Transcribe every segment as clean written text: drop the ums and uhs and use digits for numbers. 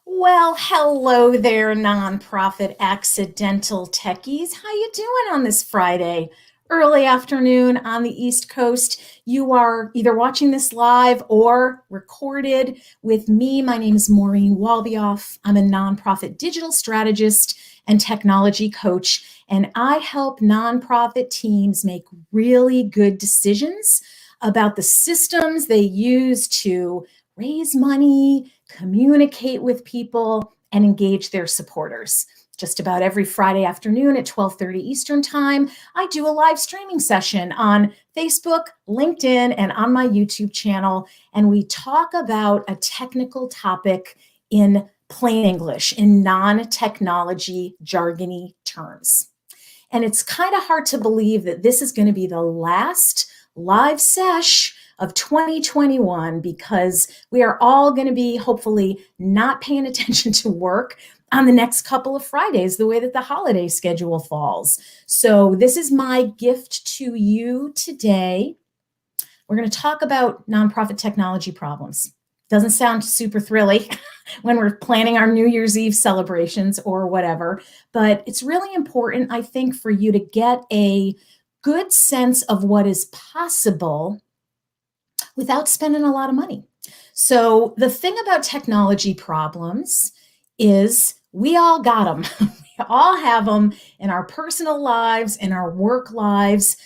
Well, hello there, nonprofit accidental techies. How you doing on this Friday? Early afternoon on the East Coast. You are either watching this live or recorded with me. My name is Maureen Walbioff. I'm a nonprofit digital strategist and technology coach, and I help nonprofit teams make really good decisions about the systems they use to raise money, communicate with people, and engage their supporters. Just about every Friday afternoon at 12:30 Eastern Time, I do a live streaming session on Facebook, LinkedIn, and on my YouTube channel, and we talk about a technical topic in plain English, in non-technology jargony terms. And it's kind of hard to believe that this is going to be the last live sesh of 2021 because we are all going to be hopefully not paying attention to work on the next couple of Fridays, the way that the holiday schedule falls. So this is my gift to you today. We're going to talk about nonprofit technology problems. Doesn't sound super thrilly when we're planning our New Year's Eve celebrations or whatever, but it's really important, I think, for you to get a good sense of what is possible without spending a lot of money. So the thing about technology problems is we all got them. We all have them in our personal lives, in our work lives,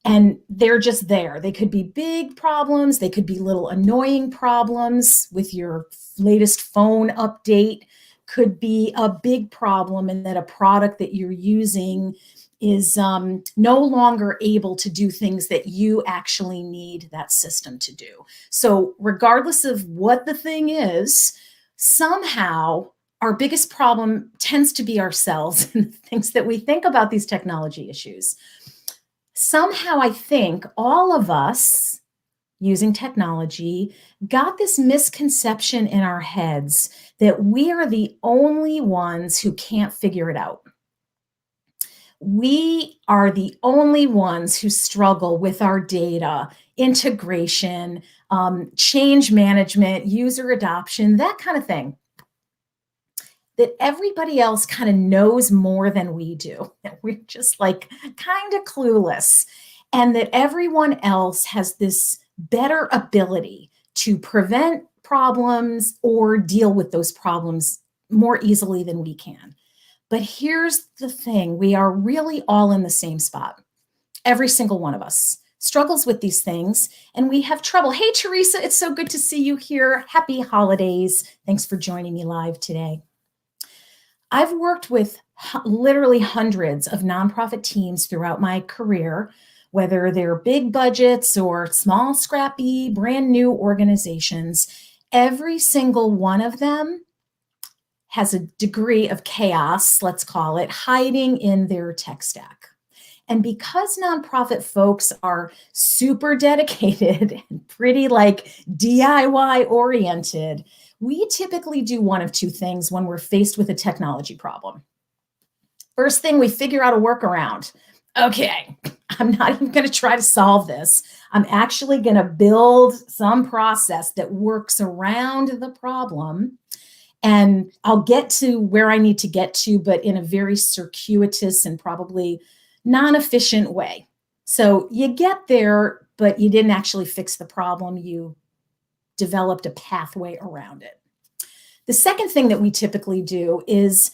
and they're just there. They could be big problems. They could be little annoying problems with your latest phone update. Could be a big problem in that a product that you're using is no longer able to do things that you actually need that system to do. So regardless of what the thing is, somehow our biggest problem tends to be ourselves and the things that we think about these technology issues. Somehow I think all of us using technology got this misconception in our heads that we are the only ones who can't figure it out. We are the only ones who struggle with our data, integration, change management, user adoption, that kind of thing. That everybody else kind of knows more than we do. We're just like kind of clueless. And that everyone else has this better ability to prevent problems or deal with those problems more easily than we can. But here's the thing, we are really all in the same spot. Every single one of us struggles with these things and we have trouble. Hey, Teresa, it's so good to see you here. Happy holidays. Thanks for joining me live today. I've worked with literally hundreds of nonprofit teams throughout my career, whether they're big budgets or small, scrappy, brand new organizations. Every single one of them has a degree of chaos, let's call it, hiding in their tech stack. And because nonprofit folks are super dedicated and pretty like DIY oriented, we typically do one of two things when we're faced with a technology problem. First thing, we figure out a workaround. Okay, I'm not even going to try to solve this. I'm actually going to build some process that works around the problem. And I'll get to where I need to get to, but in a very circuitous and probably non-efficient way. So you get there, but you didn't actually fix the problem. You developed a pathway around it. The second thing that we typically do is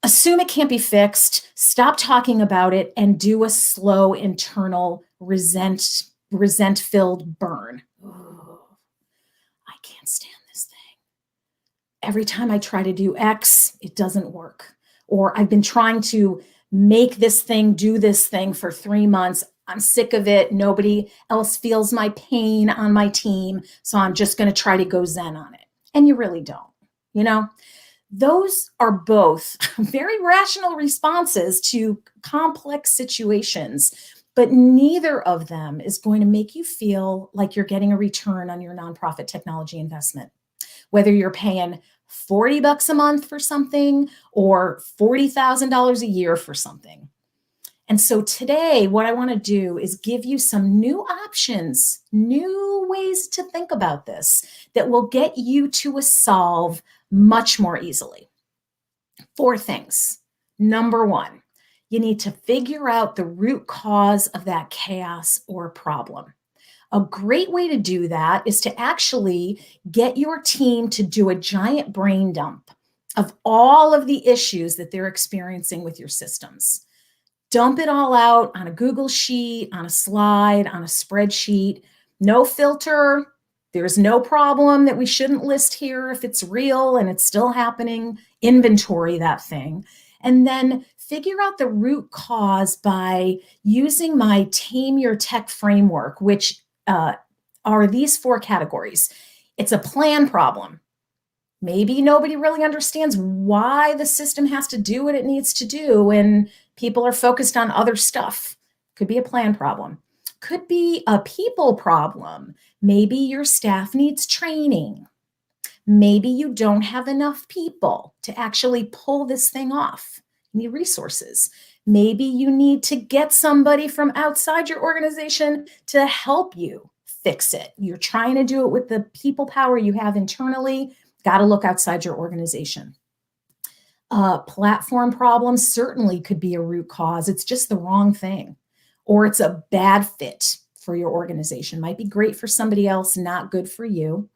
assume it can't be fixed, stop talking about it, and do a slow internal resent-filled burn. Oh, I can't stand this thing. Every time I try to do X, it doesn't work. Or I've been trying to make this thing do this thing for 3 months. I'm sick of it. Nobody else feels my pain on my team. So I'm just going to try to go zen on it. And you really don't, you know? Those are both very rational responses to complex situations, but neither of them is going to make you feel like you're getting a return on your nonprofit technology investment. Whether you're paying $40 a month for something or $40,000 a year for something. And so today, what I want to do is give you some new options, new ways to think about this that will get you to a solve much more easily. 4 things. Number 1, you need to figure out the root cause of that chaos or problem. A great way to do that is to actually get your team to do a giant brain dump of all of the issues that they're experiencing with your systems. Dump it all out on a Google sheet, on a slide, on a spreadsheet. No filter. There's no problem that we shouldn't list here if it's real and it's still happening. Inventory that thing. And then figure out the root cause by using my Tame Your Tech framework, which are these 4 categories. It's a plan problem. Maybe nobody really understands why the system has to do what it needs to do, and people are focused on other stuff. Could be a plan problem. Could be a people problem. Maybe your staff needs training. Maybe you don't have enough people to actually pull this thing off. You need resources. Maybe you need to get somebody from outside your organization to help you fix it. You're trying to do it with the people power you have internally. Got to look outside your organization. Platform problems certainly could be a root cause. It's just the wrong thing, or it's a bad fit for your organization. Might be great for somebody else, not good for you.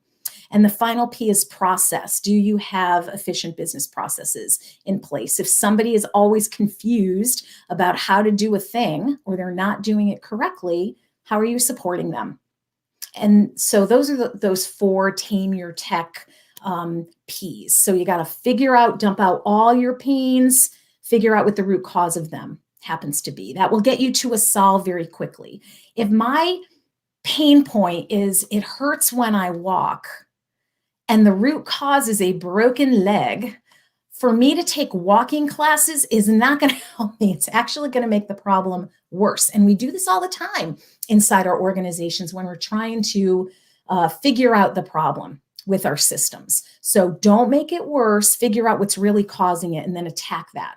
And the final P is process. Do you have efficient business processes in place? If somebody is always confused about how to do a thing, or they're not doing it correctly, how are you supporting them? And so those are those 4 Tame Your Tech P's. So you got to figure out, dump out all your pains, figure out what the root cause of them happens to be. That will get you to a solve very quickly. If my pain point is it hurts when I walk, and the root cause is a broken leg, for me to take walking classes is not going to help me. It's actually going to make the problem worse. And we do this all the time inside our organizations when we're trying to figure out the problem with our systems. So don't make it worse, figure out what's really causing it, and then attack that.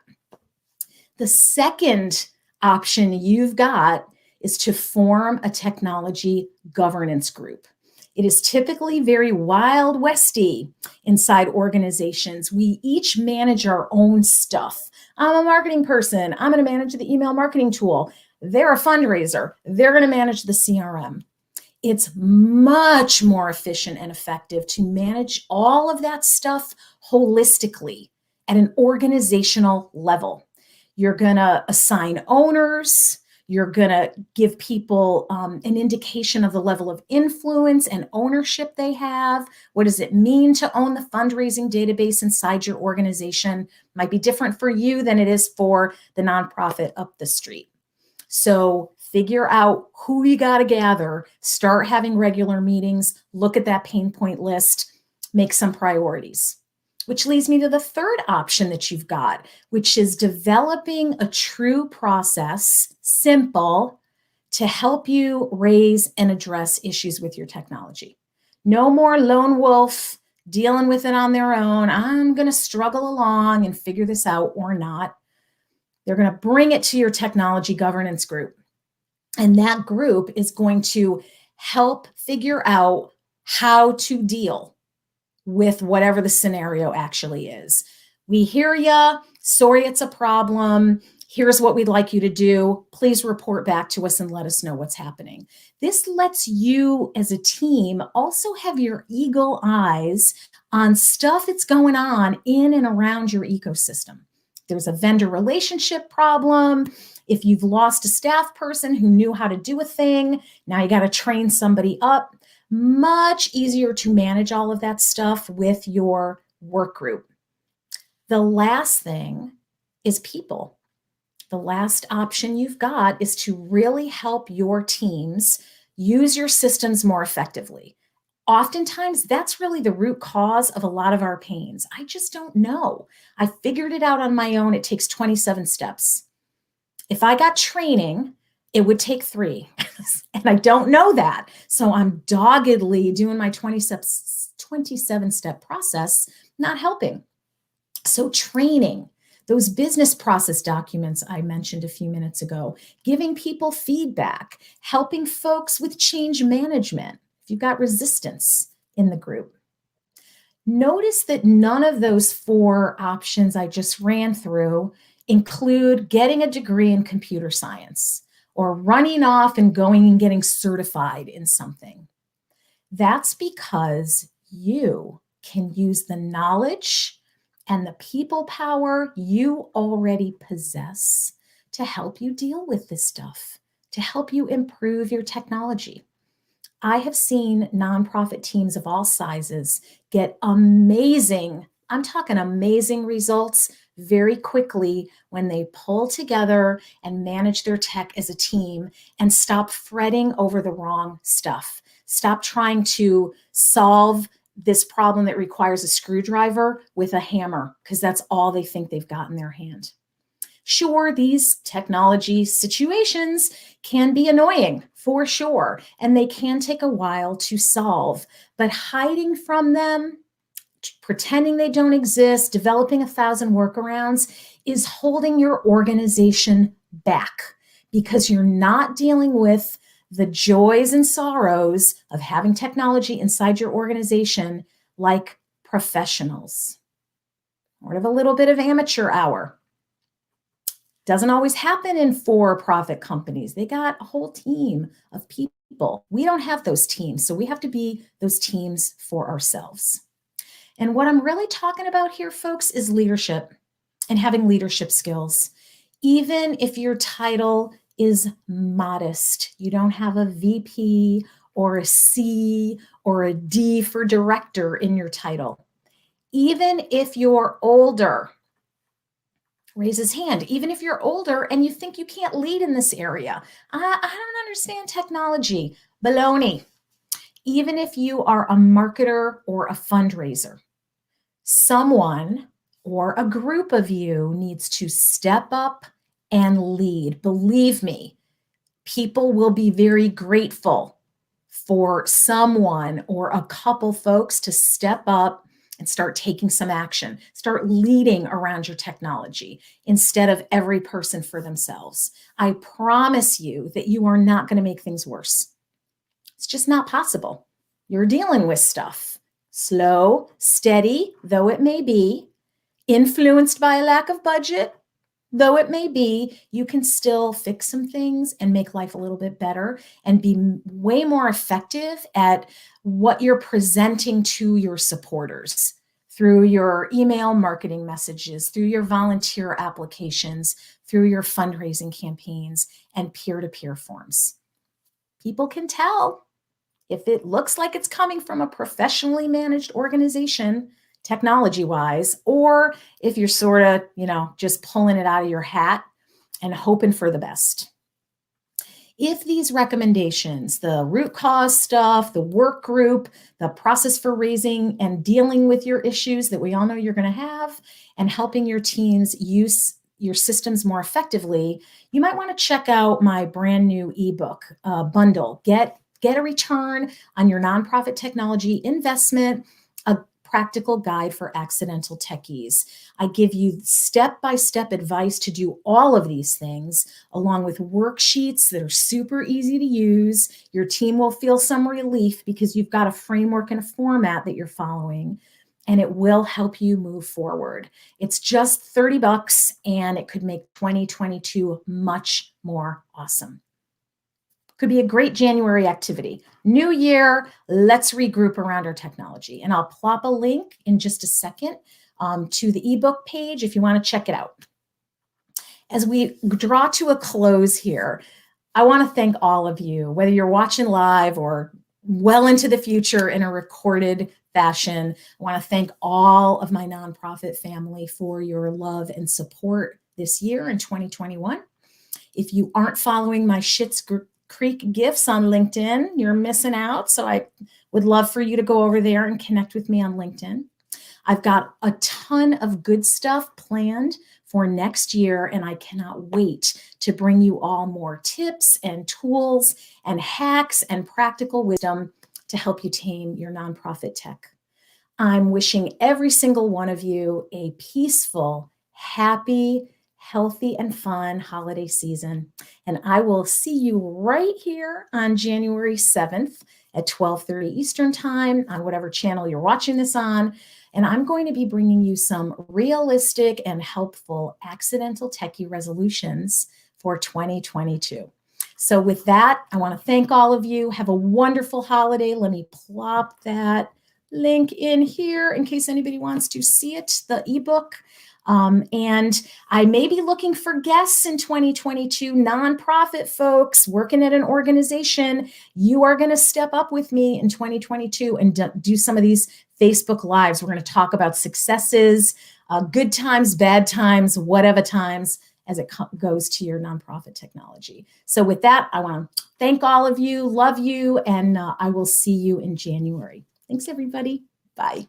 The second option you've got is to form a technology governance group. It is typically very Wild Westy inside organizations. We each manage our own stuff. I'm a marketing person. I'm going to manage the email marketing tool. They're a fundraiser. They're going to manage the CRM. It's much more efficient and effective to manage all of that stuff holistically at an organizational level. You're going to assign owners. You're going to give people an indication of the level of influence and ownership they have. What does it mean to own the fundraising database inside your organization? Might be different for you than it is for the nonprofit up the street. So figure out who you got to gather, start having regular meetings, look at that pain point list, make some priorities. Which leads me to the third option that you've got, which is developing a true process, simple, to help you raise and address issues with your technology. No more lone wolf dealing with it on their own. I'm going to struggle along and figure this out or not. They're going to bring it to your technology governance group. And that group is going to help figure out how to deal with whatever the scenario actually is. We hear ya. Sorry, it's a problem. Here's what we'd like you to do. Please report back to us and let us know what's happening. This lets you as a team also have your eagle eyes on stuff that's going on in and around your ecosystem. There's a vendor relationship problem. If you've lost a staff person who knew how to do a thing, now you got to train somebody up. Much easier to manage all of that stuff with your work group. The last thing is people. The last option you've got is to really help your teams use your systems more effectively. Oftentimes, that's really the root cause of a lot of our pains. I just don't know. I figured it out on my own. It takes 27 steps. If I got training, it would take 3. And I don't know that. So I'm doggedly doing my 27-step process, not helping. So training, Those business process documents I mentioned a few minutes ago, giving people feedback, helping folks with change management if you've got resistance in the group. Notice that none of those 4 options I just ran through include getting a degree in computer science or running off and going and getting certified in something. That's because you can use the knowledge and the people power you already possess to help you deal with this stuff, to help you improve your technology. I have seen nonprofit teams of all sizes get amazing, I'm talking amazing results very quickly when they pull together and manage their tech as a team and stop fretting over the wrong stuff. Stop trying to solve this problem that requires a screwdriver with a hammer, because that's all they think they've got in their hand. Sure, these technology situations can be annoying for sure, and they can take a while to solve, but hiding from them, pretending they don't exist, developing 1,000 workarounds is holding your organization back because you're not dealing with the joys and sorrows of having technology inside your organization like professionals. Sort of a little bit of amateur hour. Doesn't always happen in for-profit companies. They got a whole team of people. We don't have those teams, so we have to be those teams for ourselves. And what I'm really talking about here, folks, is leadership and having leadership skills. Even if your title is modest, you don't have a VP or a C or a D for director in your title. Even if you're older, raise his hand. Even if you're older and you think you can't lead in this area, I don't understand technology. Baloney. Even if you are a marketer or a fundraiser, someone or a group of you needs to step up and lead. Believe me, people will be very grateful for someone or a couple folks to step up and start taking some action, start leading around your technology instead of every person for themselves. I promise you that you are not going to make things worse. It's just not possible. You're dealing with stuff. Slow, steady, though it may be, influenced by a lack of budget, though it may be, you can still fix some things and make life a little bit better and be way more effective at what you're presenting to your supporters through your email marketing messages, through your volunteer applications, through your fundraising campaigns and peer-to-peer forms. People can tell if it looks like it's coming from a professionally managed organization, technology-wise, or if you're sort of, just pulling it out of your hat and hoping for the best. If these recommendations, the root cause stuff, the work group, the process for raising and dealing with your issues that we all know you're going to have, and helping your teams use your systems more effectively, you might want to check out my brand new ebook bundle. Get a return on your nonprofit technology investment, a practical guide for accidental techies. I give you step-by-step advice to do all of these things, along with worksheets that are super easy to use. Your team will feel some relief because you've got a framework and a format that you're following, and it will help you move forward. It's just $30, and it could make 2022 much more awesome. Could be a great January activity. New year, let's regroup around our technology. And I'll plop a link in just a second to the ebook page if you want to check it out. As we draw to a close here, I want to thank all of you, whether you're watching live or well into the future in a recorded fashion. I want to thank all of my nonprofit family for your love and support this year in 2021. If you aren't following my Schitt's Creek Gifts on LinkedIn, you're missing out. So I would love for you to go over there and connect with me on LinkedIn. I've got a ton of good stuff planned for next year, and I cannot wait to bring you all more tips and tools and hacks and practical wisdom to help you tame your nonprofit tech. I'm wishing every single one of you a peaceful, happy, healthy, and fun holiday season. And I will see you right here on January 7th at 12:30 Eastern Time on whatever channel you're watching this on. And I'm going to be bringing you some realistic and helpful accidental techie resolutions for 2022. So with that, I want to thank all of you. Have a wonderful holiday. Let me plop that link in here in case anybody wants to see it, the ebook. And I may be looking for guests in 2022, nonprofit folks working at an organization. You are going to step up with me in 2022 and do some of these Facebook Lives. We're going to talk about successes, good times, bad times, whatever times as it goes to your nonprofit technology. So with that, I want to thank all of you, love you, and I will see you in January. Thanks, everybody. Bye.